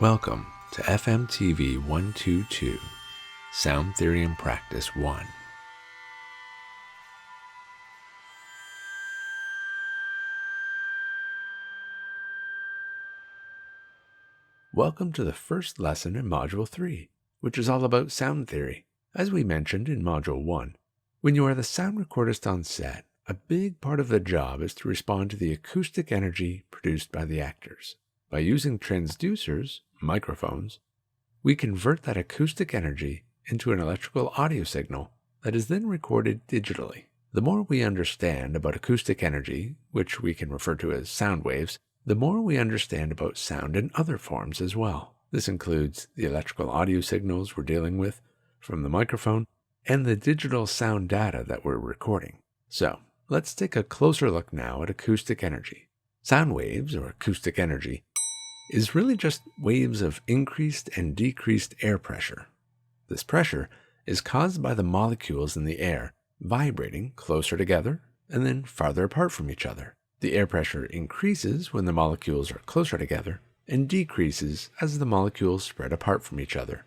Welcome to FMTV 122, Sound Theory and Practice 1. Welcome to the first lesson in Module 3, which is all about sound theory. As we mentioned in Module 1, when you are the sound recordist on set, a big part of the job is to respond to the acoustic energy produced by the actors. By using transducers, microphones, we convert that acoustic energy into an electrical audio signal that is then recorded digitally. The more we understand about acoustic energy, which we can refer to as sound waves, the more we understand about sound in other forms as well. This includes the electrical audio signals we're dealing with from the microphone and the digital sound data that we're recording. So, let's take a closer look now at acoustic energy. Sound waves, or acoustic energy, is really just waves of increased and decreased air pressure. This pressure is caused by the molecules in the air vibrating closer together and then farther apart from each other. The air pressure increases when the molecules are closer together and decreases as the molecules spread apart from each other.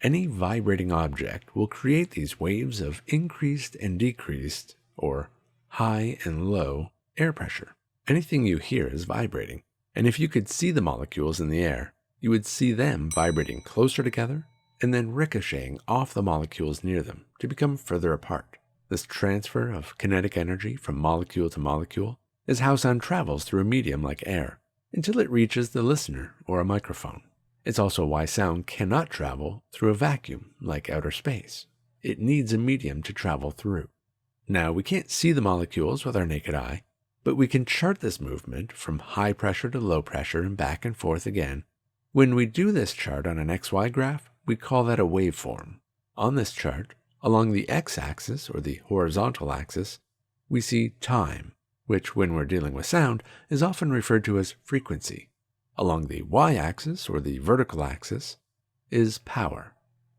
Any vibrating object will create these waves of increased and decreased, or high and low, air pressure. Anything you hear is vibrating. And if you could see the molecules in the air, you would see them vibrating closer together and then ricocheting off the molecules near them to become further apart. This transfer of kinetic energy from molecule to molecule is how sound travels through a medium like air until it reaches the listener or a microphone. It's also why sound cannot travel through a vacuum like outer space. It needs a medium to travel through. Now, we can't see the molecules with our naked eye, but we can chart this movement from high pressure to low pressure and back and forth again. When we do this chart on an XY graph, we call that a waveform. On this chart, along the x-axis, or the horizontal axis, we see time, which when we're dealing with sound is often referred to as frequency. Along the y-axis, or the vertical axis, is power,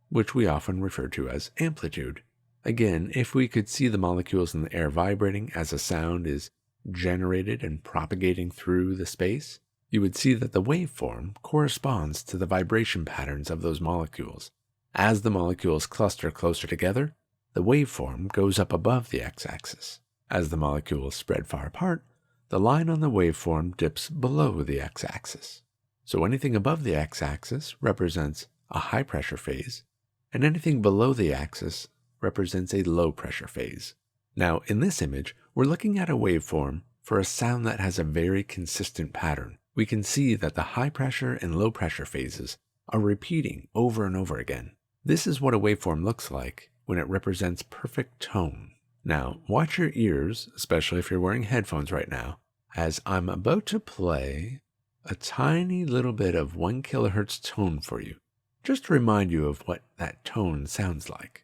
which we often refer to as amplitude. Again, if we could see the molecules in the air vibrating as a sound is generated and propagating through the space, you would see that the waveform corresponds to the vibration patterns of those molecules. As the molecules cluster closer together, the waveform goes up above the x-axis. As the molecules spread far apart, the line on the waveform dips below the x-axis. So anything above the x-axis represents a high-pressure phase, and anything below the axis represents a low-pressure phase. Now, in this image, we're looking at a waveform for a sound that has a very consistent pattern. We can see that the high pressure and low pressure phases are repeating over and over again. This is what a waveform looks like when it represents perfect tone. Now, watch your ears, especially if you're wearing headphones right now, as I'm about to play a tiny little bit of 1 kilohertz tone for you, just to remind you of what that tone sounds like.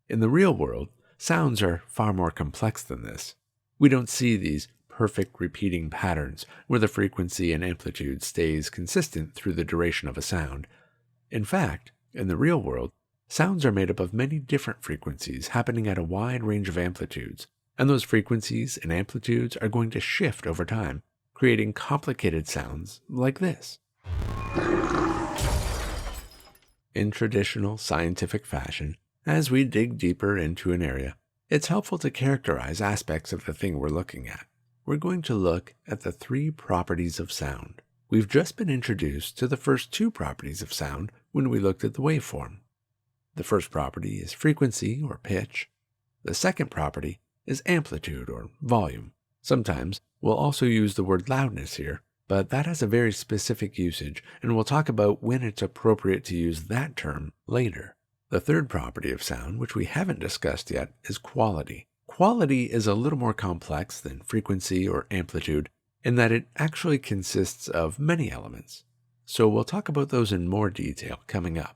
In the real world, sounds are far more complex than this. We don't see these perfect repeating patterns where the frequency and amplitude stays consistent through the duration of a sound. In fact, in the real world, sounds are made up of many different frequencies happening at a wide range of amplitudes, and those frequencies and amplitudes are going to shift over time, creating complicated sounds like this. In traditional scientific fashion, as we dig deeper into an area, it's helpful to characterize aspects of the thing we're looking at. We're going to look at the 3 properties of sound. We've just been introduced to the first 2 properties of sound when we looked at the waveform. The first property is frequency, or pitch. The second property is amplitude, or volume. Sometimes we'll also use the word loudness here, but that has a very specific usage, and we'll talk about when it's appropriate to use that term later. The third property of sound, which we haven't discussed yet, is quality. Quality is a little more complex than frequency or amplitude in that it actually consists of many elements. So we'll talk about those in more detail coming up.